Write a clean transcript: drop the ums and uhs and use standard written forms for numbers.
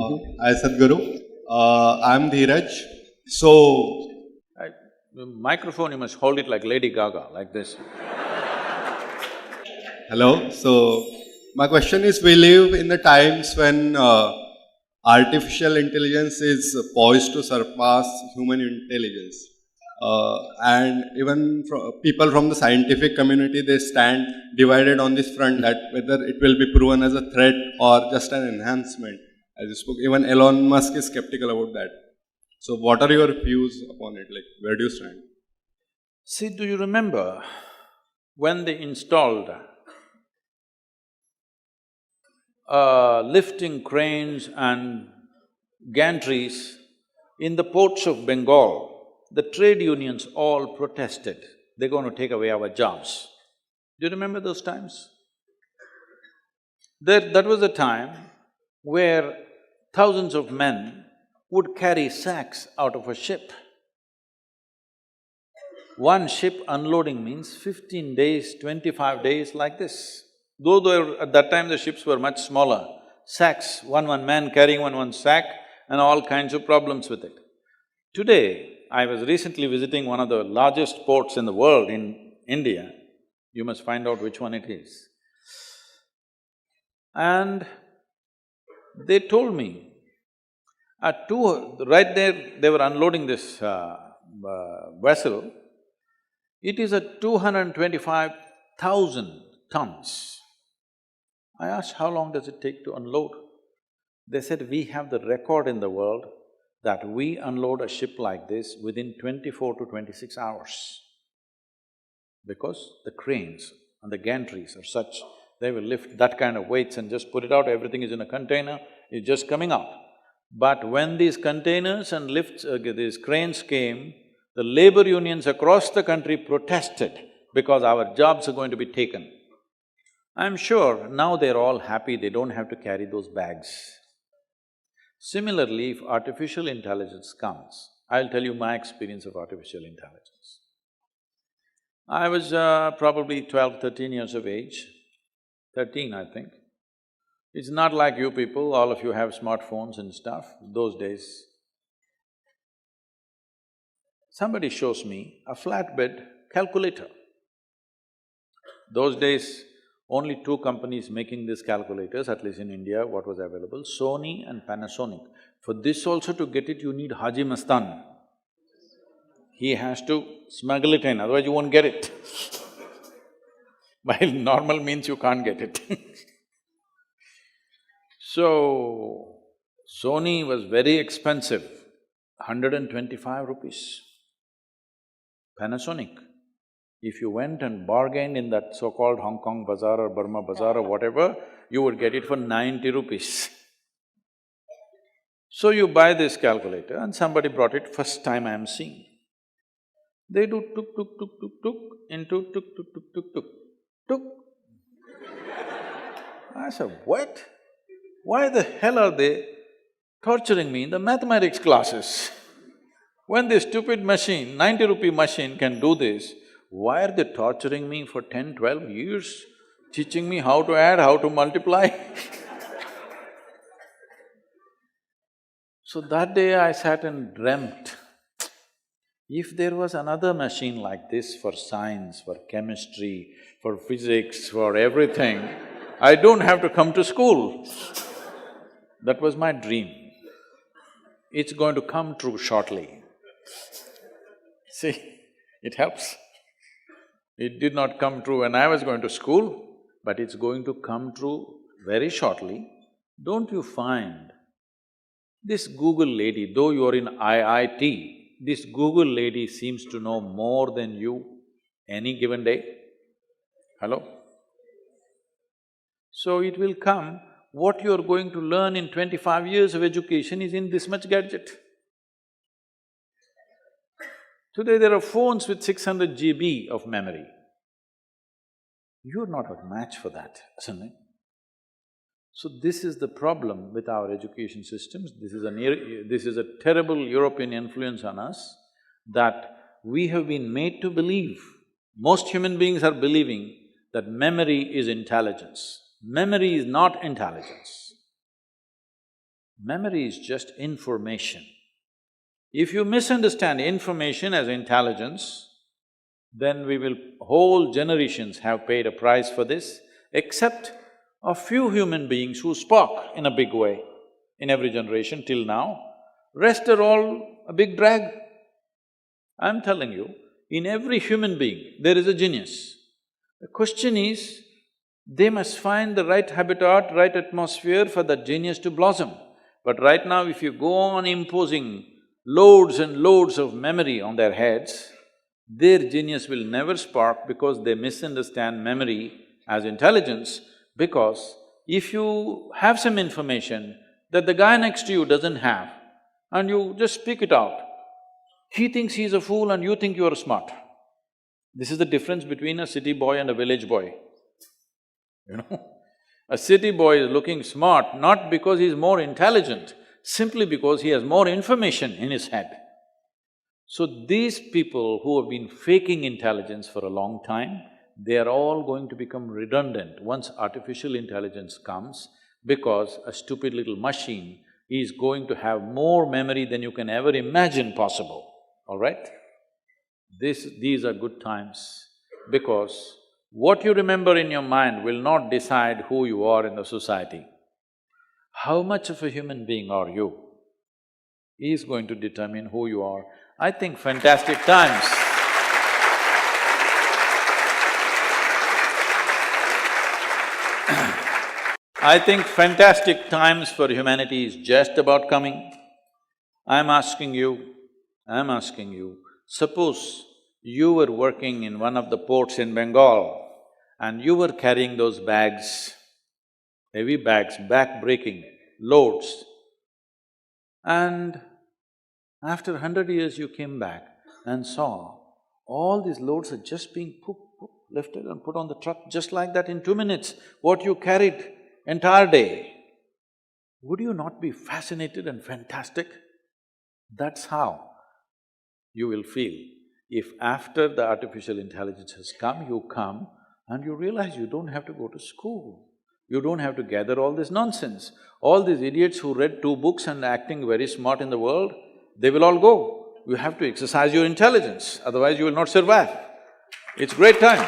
Hi Sadhguru. I'm Dheeraj. So, The microphone, you must hold it like Lady Gaga, like this. hello. So, my question is: we live in the times when artificial intelligence is poised to surpass human intelligence, and even people from the scientific community they stand divided on this front that whether it will be proven as a threat or just an enhancement. As you spoke, even Elon Musk is skeptical about that. So, what are your views upon it? Like, where do you stand? See, do you remember when they installed lifting cranes and gantries in the ports of Bengal? The trade unions all protested, they're going to take away our jobs. Do you remember those times? That was a time where thousands of men would carry sacks out of a ship. One ship unloading means 15 days, 25 days like this. Though at that time the ships were much smaller, sacks, one man carrying one sack and all kinds of problems with it. Today, I was recently visiting one of the largest ports in the world in India. You must find out which one it is. And they told me, right there, they were unloading this vessel. It is at 225,000 tons. I asked, how long does it take to unload? They said, we have the record in the world that we unload a ship like this within 24 to 26 hours. Because the cranes and the gantries are such, they will lift that kind of weights and just put it out, everything is in a container, it's just coming out. But when these containers and these cranes came, the labor unions across the country protested because our jobs are going to be taken. I'm sure now they're all happy, they don't have to carry those bags. Similarly, if artificial intelligence comes, I'll tell you my experience of artificial intelligence. I was probably 12, 13 years of age, 13 I think. It's not like you people, all of you have smartphones and stuff, those days. Somebody shows me a flatbed calculator. Those days, only two companies making these calculators, at least in India, what was available, Sony and Panasonic. For this also to get it, you need Haji Mastan. He has to smuggle it in, otherwise you won't get it. By normal means you can't get it. So, Sony was very expensive, 125 rupees. Panasonic, if you went and bargained in that so-called Hong Kong bazaar or Burma bazaar or whatever, you would get it for 90 rupees. So you buy this calculator and somebody brought it, first time I am seeing. They do tuk tuk tuk tuk tuk into tuk tuk tuk tuk tuk tuk. I said, what? Why the hell are they torturing me in the mathematics classes? When this stupid machine, 90-rupee machine can do this, why are they torturing me for 10, 12 years, teaching me how to add, how to multiply? So that day I sat and dreamt, if there was another machine like this for science, for chemistry, for physics, for everything, I don't have to come to school. That was my dream. It's going to come true shortly. See, it helps. It did not come true when I was going to school, but it's going to come true very shortly. Don't you find this Google lady, though you're in IIT, this Google lady seems to know more than you any given day? Hello? So it will come, what you're going to learn in 25 years of education is in this much gadget. Today there are phones with 600 GB of memory. You're not a match for that, isn't it? So this is the problem with our education systems, this is a terrible European influence on us, that we have been made to believe, most human beings are believing that memory is intelligence. Memory is not intelligence. Memory is just information. If you misunderstand information as intelligence, then whole generations have paid a price for this, except a few human beings who spoke in a big way in every generation till now. Rest are all a big drag. I'm telling you, in every human being, there is a genius. The question is, they must find the right habitat, right atmosphere for that genius to blossom. But right now, if you go on imposing loads and loads of memory on their heads, their genius will never spark because they misunderstand memory as intelligence. Because if you have some information that the guy next to you doesn't have, and you just speak it out, he thinks he's a fool and you think you're smart. This is the difference between a city boy and a village boy, you know. A city boy is looking smart not because he's more intelligent, simply because he has more information in his head. So these people who have been faking intelligence for a long time, they are all going to become redundant once artificial intelligence comes, because a stupid little machine is going to have more memory than you can ever imagine possible, all right? These are good times, because what you remember in your mind will not decide who you are in the society. How much of a human being are you is going to determine who you are. I think fantastic times. I think fantastic times for humanity is just about coming. I'm asking you, suppose you were working in one of the ports in Bengal and you were carrying those bags, heavy bags, back-breaking loads, and after 100 years you came back and saw all these loads are just being lifted and put on the truck just like that in 2 minutes, what you carried entire day. Would you not be fascinated and fantastic? That's how you will feel if after the artificial intelligence has come, you come and you realize you don't have to go to school. You don't have to gather all this nonsense. All these idiots who read 2 books and acting very smart in the world, they will all go. You have to exercise your intelligence, otherwise you will not survive. It's great time.